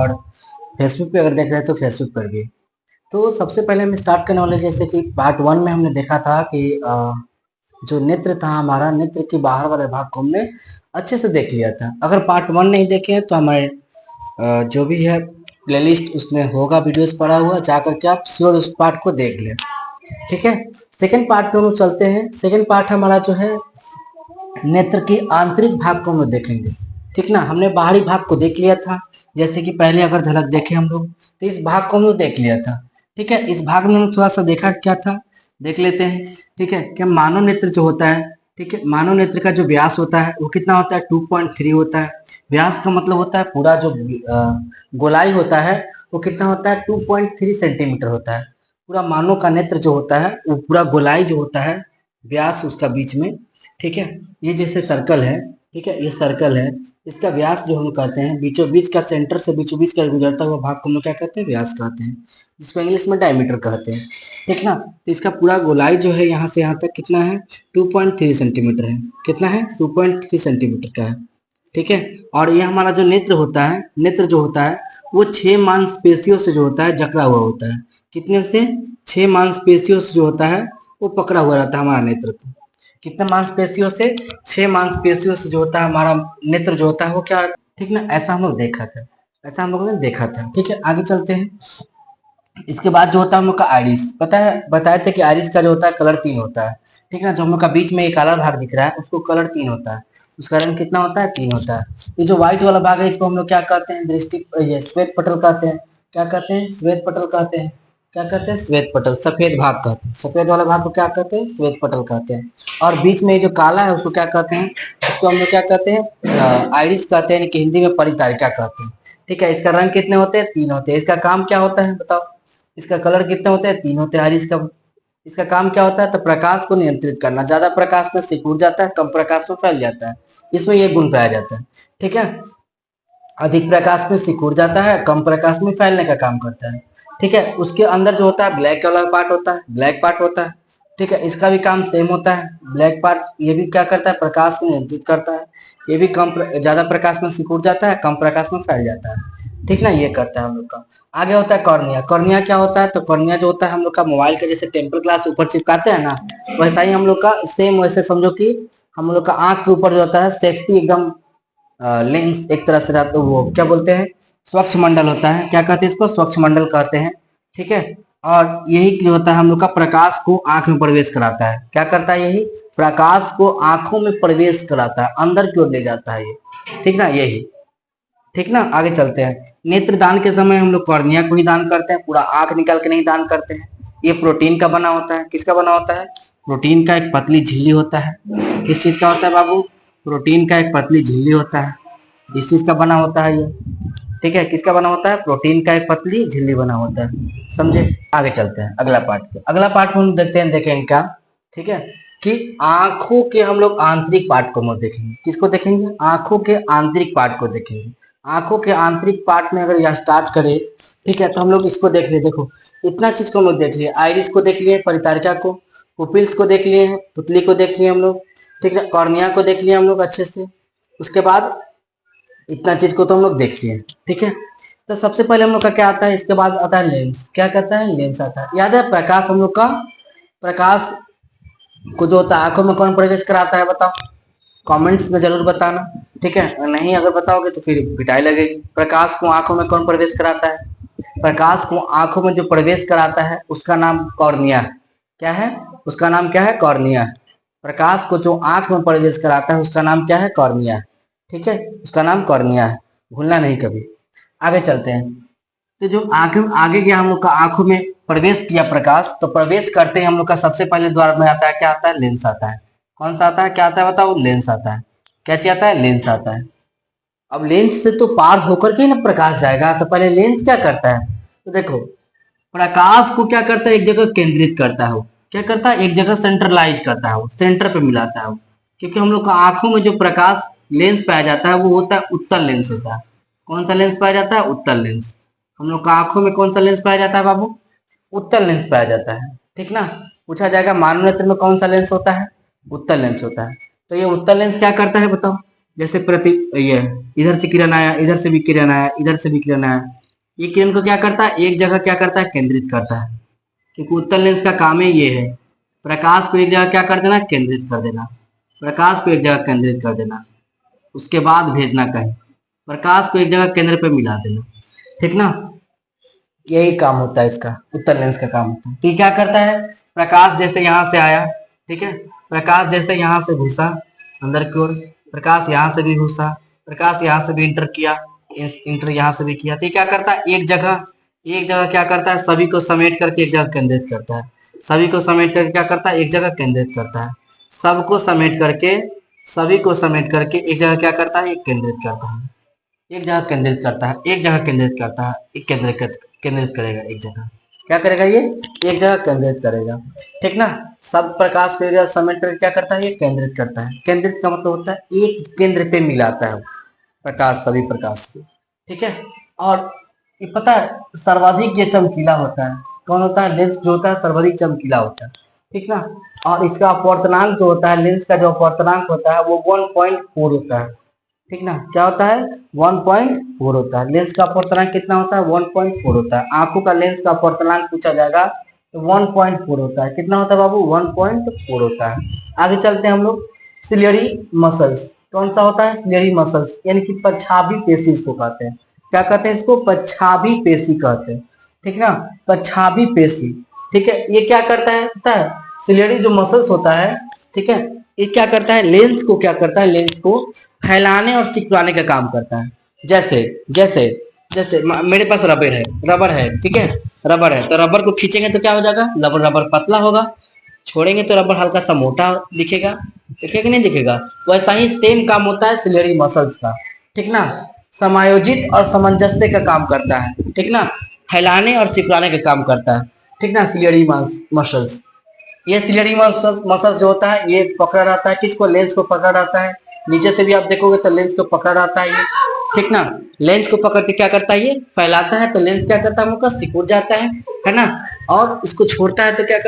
और फेसबुक पे अगर देख रहे हैं तो फेसबुक पर भी। तो सबसे पहले हम स्टार्ट करने वाले, जैसे कि पार्ट 1 में हमने देखा था कि जो नेत्र था हमारा, नेत्र के बाहर वाले भाग को हमने अच्छे से देख लिया था। अगर पार्ट 1 नहीं देखे तो हमारे जो भी है प्लेलिस्ट उसमें होगा, वीडियोस पड़ा हुआ, जा करके आप श्योर उस पार्ट को देख लें। ठीक है, सेकंड पार्ट पे हम लोग चलते हैं। सेकंड पार्ट हमारा जो है नेत्र की आंतरिक भाग को हम लोग देखेंगे। ठीक ना, हमने बाहरी भाग को देख लिया था, जैसे कि पहले अगर झलक देखे हम लोग तो इस भाग को हम लोग देख लिया था। ठीक है, इस भाग में हम थोड़ा सा देखा क्या था, देख लेते हैं। ठीक है, क्या मानव नेत्र जो होता है, ठीक है, मानव नेत्र का जो व्यास होता है वो कितना होता है, 2.3 होता है। व्यास का मतलब होता है पूरा जो गोलाई होता है वो कितना होता है, 2.3 सेंटीमीटर होता है। पूरा मानव का नेत्र जो होता है वो पूरा गोलाई जो होता है, व्यास उसका बीच में। ठीक है, ये जैसे सर्कल है, ठीक है, ये सर्कल है, इसका व्यास जो हम कहते हैं, बीचों बीच का, सेंटर से बीचों बीच का गुजरता हुआ भाग को हम लोग क्या कहते हैं, व्यास कहते हैं, जिसको इंग्लिश में डायमीटर कहते हैं। ठीक ना, तो इसका पूरा गोलाई जो है यहाँ से यहाँ तक कितना है, 2.3 सेंटीमीटर है। कितना है, 2.3 सेंटीमीटर का है। ठीक है, और ये हमारा जो नेत्र होता है, नेत्र जो होता है वो 6 मांसपेशियों से जो होता है जकड़ा हुआ होता है। कितने से, 6 मांसपेशियों से जो होता है वो पकड़ा हुआ रहता है हमारा नेत्र को। कितने मांसपेशियों से, 6 मांसपेशियों से जो होता है हमारा नेत्र जो होता है वो क्या, ठीक ना, ऐसा हम लोग देखा था, ऐसा हम लोगों ने देखा था। ठीक है, आगे चलते हैं। इसके बाद जो होता है हम लोग का आइरिस, पता है, बताए थे कि आइरिस का जो होता है कलर 3 होता है। ठीक ना, जो हम लोग का बीच में एक काला भाग दिख रहा है उसको कलर 3 होता है, उसका रंग कितना होता है, 3 होता है। ये जो व्हाइट वाला भाग है इसको हम लोग क्या कहते हैं, दृष्टि, ये श्वेत पटल कहते हैं। क्या कहते हैं, श्वेत पटल कहते हैं। क्या कहते हैं, श्वेत पटल, सफेद भाग कहते हैं, सफेद वाला भाग को क्या कहते हैं, श्वेत पटल कहते हैं। और बीच में जो काला है उसको क्या कहते हैं, उसको हम लोग क्या कहते हैं, आइरिस कहते हैं, यानी कि हिंदी में परितारिका कहते हैं। ठीक है, इसका रंग कितने होते हैं, 3 होते हैं। इसका काम क्या होता है बताओ, इसका कलर कितने होते हैं, 3 होते हैं। आइरिस का, इसका काम क्या होता है, तो प्रकाश को नियंत्रित करना, ज्यादा प्रकाश में सिकुड़ जाता है, कम प्रकाश में फैल जाता है, इसमें ये गुण पाया जाता है। ठीक है, अधिक प्रकाश में सिकुड़ जाता है, कम प्रकाश में फैलने का काम करता है। ठीक है, उसके अंदर जो होता है ब्लैक वाला पार्ट होता है, ब्लैक पार्ट होता है। ठीक है, इसका भी काम सेम होता है, ब्लैक पार्ट ये भी क्या करता है, प्रकाश को नियंत्रित करता है। ये भी ज्यादा प्रकाश में सिकुड़ जाता है, कम प्रकाश में फैल जाता है। ठीक ना, ये करता है हम लोग का। आगे होता है कॉर्निया। कॉर्निया क्या होता है, तो कॉर्निया जो होता है हम लोग का मोबाइल का जैसे टेम्पर ग्लास ऊपर चिपकाते हैं ना, वैसा ही हम लोग का सेम, वैसे समझो कि हम लोग का आंख के ऊपर जो होता है सेफ्टी एकदम लेंस एक तरह से रहता है, वो क्या बोलते हैं, स्वच्छ मंडल होता है। क्या कहते हैं इसको, स्वच्छ मंडल कहते हैं। ठीक है, और यही जो होता है हम लोग का प्रकाश को आंख में प्रवेश कराता है। क्या करता है, यही प्रकाश को आंखों में प्रवेश कराता है, अंदर की ओर ले जाता है ये। ठीक ना, यही। ठीक ना, आगे चलते हैं। नेत्र दान के समय हम लोग कॉर्निया को ही दान करते हैं, पूरा आंख निकाल के नहीं दान करते हैं। ये प्रोटीन का बना होता है। किसका बना होता है, प्रोटीन का एक पतली झिल्ली होता है। किस चीज का होता है बाबू, प्रोटीन का एक पतली झिल्ली होता है, इस चीज का बना होता है ये। ठीक है, किसका बना होता है, प्रोटीन का एक पतली झिल्ली बना होता है। समझे, आगे चलते हैं अगला पार्ट पे। अगला पार्ट में हम देखते हैं, देखेंगे क्या, ठीक है, कि आंखों के हम लोग आंतरिक पार्ट को हम देखेंगे। किसको देखेंगे, आंखों के आंतरिक पार्ट को देखेंगे। आंखों के आंतरिक पार्ट में अगर यह स्टार्ट करें, ठीक है, तो हम लोग इसको देख लिए। देखो इतना चीज को हम लोग देख लिए, आइरिस को देख लिए, परितारिका को, पुपिल्स को देख लिए हैं, पुतली को देख लिए हम लोग। ठीक है, कॉर्निया को देख लिए हम लोग अच्छे से। उसके बाद इतना चीज को तो हम लोग देख लिए। ठीक है, तो सबसे पहले हम लोग का क्या आता है, इसके बाद आता है लेंस। क्या कहता है, लेंस आता है। याद है प्रकाश हम लोग का, प्रकाश को जो होता है आंखों में कौन प्रवेश कराता है बताओ, कमेंट्स में जरूर बताना। ठीक है, नहीं अगर बताओगे तो फिर पिटाई लगेगी। प्रकाश को आंखों में कौन प्रवेश कराता है, प्रकाश को आंखों में जो प्रवेश कराता है उसका नाम कॉर्निया। क्या है, उसका नाम क्या है, कॉर्निया। प्रकाश को जो आंख में प्रवेश कराता है उसका नाम क्या है, कॉर्निया। ठीक है, उसका नाम कॉर्निया है, भूलना नहीं कभी। आगे चलते हैं। तो जो आंखें आगे गया हम लोग का, आंखों में प्रवेश किया प्रकाश, तो प्रवेश करते ही हम लोग का सबसे पहले द्वार में आता है, क्या आता है, लेंस आता है। कौन सा आता है, क्या आता है बताओ, लेंस आता है। क्या चीज आता है, लेंस आता है। अब लेंस से तो पार होकर के ना प्रकाश जाएगा, तो पहले लेंस क्या करता है, तो देखो प्रकाश को क्या करता है, एक जगह केंद्रित करता है वो। क्या करता है, एक जगह सेंट्रलाइज करता है वो, सेंटर पे मिलाता है वो। क्योंकि हम लोग का आंखों में जो प्रकाश लेंस पाया जाता है वो होता है उत्तल लेंस होता है। कौन सा लेंस पाया जाता है, उत्तल लेंस। हम लोग का आंखों में कौन सा लेंस पाया जाता है बाबू, उत्तल लेंस पाया जाता है। ठीक ना, पूछा जाएगा मानव नेत्र में कौन सा लेंस होता है, उत्तल लेंस होता है। तो ये उत्तल लेंस क्या करता है बताओ, जैसे प्रति ये इधर से किरण आया, इधर से भी किरण आया, इधर से भी किरण आया, ये किरण को क्या करता है, एक जगह क्या करता है, केंद्रित करता है। क्योंकि उत्तल लेंस का काम ही ये है, प्रकाश को एक जगह क्या कर देना, केंद्रित कर देना। प्रकाश को एक जगह केंद्रित कर देना, उसके बाद भेजना कहीं, प्रकाश को एक जगह केंद्र पे मिला देना, ठीक ना। यही काम होता है इसका, उत्तल लेंस का काम होता है। तो ये क्या करता है, प्रकाश जैसे यहाँ से आया, ठीक है, प्रकाश जैसे यहाँ से घुसा अंदर की ओर, प्रकाश यहाँ से भी घुसा, प्रकाश यहाँ से भी इंटर किया, इंटर यहाँ से भी किया, तो ये क्या करता है, एक जगह क्या करता है, सभी को समेट करके एक जगह केंद्रित करता है। सभी को समेट करके क्या करता है, एक जगह केंद्रित करता है। सबको समेट करके, सभी को समेट करके एक जगह क्या करता है, एक केंद्रित करता है। एक जगह केंद्रित करता है, एक जगह केंद्रित करता है, एक केंद्रित करेगा एक जगह। क्या करेगा ये, एक जगह केंद्रित करेगा, ठीक ना। सब प्रकाश को एक जगह समेट कर क्या करता है, ये केंद्रित करता है। केंद्रित का मतलब होता है एक केंद्र पे मिलाता है प्रकाश, सभी प्रकाश को, ठीक है। और ये पता है सर्वाधिक ये चमकीला होता है, कौन होता है, लेंस जो होता है सर्वाधिक चमकीला होता है, ठीक ना। और इसका अपवर्तनांक जो होता है, लेंस का जो अपवर्तनांक होता है वो 1.4 होता है, ठीक ना। क्या होता है, 1.4 होता है। लेंस का अपवर्तनांक कितना होता है, 1.4 होता है। आंखों का लेंस का अपवर्तनांक पूछा जाएगा तो 1.4 होता है। कितना होता है बाबू, 1.4 होता है। आगे चलते हैं हम लोग, सिलियरी मसल्स, कौन सा होता है, सिलियरी मसल्स, यानी कि पछाभी पेशी इसको कहते हैं। क्या कहते हैं इसको, पछाभी पेशी कहते हैं, ठीक ना, पछाभी पेशी, ठीक है। ये क्या करता है, पता है, सिलियरी जो मसल्स होता है, ठीक है, ये क्या करता है, लेंस को क्या करता है, लेंस को फैलाने और सिकुड़ाने का काम करता है। जैसे जैसे जैसे मेरे पास रबर है, ठीक है, रबर है, तो रबर को खींचेंगे तो क्या हो जाएगा, रबर पतला होगा, छोड़ेंगे तो रबर हल्का सा मोटा दिखेगा, दिखेगा नहीं दिखेगा। वैसा ही सेम काम होता है सिलियरी मसल्स का, ठीक ना, समायोजित और सामंजस्य का काम करता है, ठीक ना, फैलाने और सिकुड़ाने का काम करता है, ठीक ना, सिलियरी मसल्स। ये सिलियरी मसल जो होता है ये पकड़ा रहता है, किसको, लेंस को पकड़ा रहता है। नीचे से भी आप देखोगे तो लेंस को पकड़ा रहता है ये, ठीक ना। लेंस को पकड़ के क्या करता है, ये फैलाता है, तो लेंस क्या करता है, मुझको सिकुड़ जाता है ना। और इसको छोड़ता है तो क्या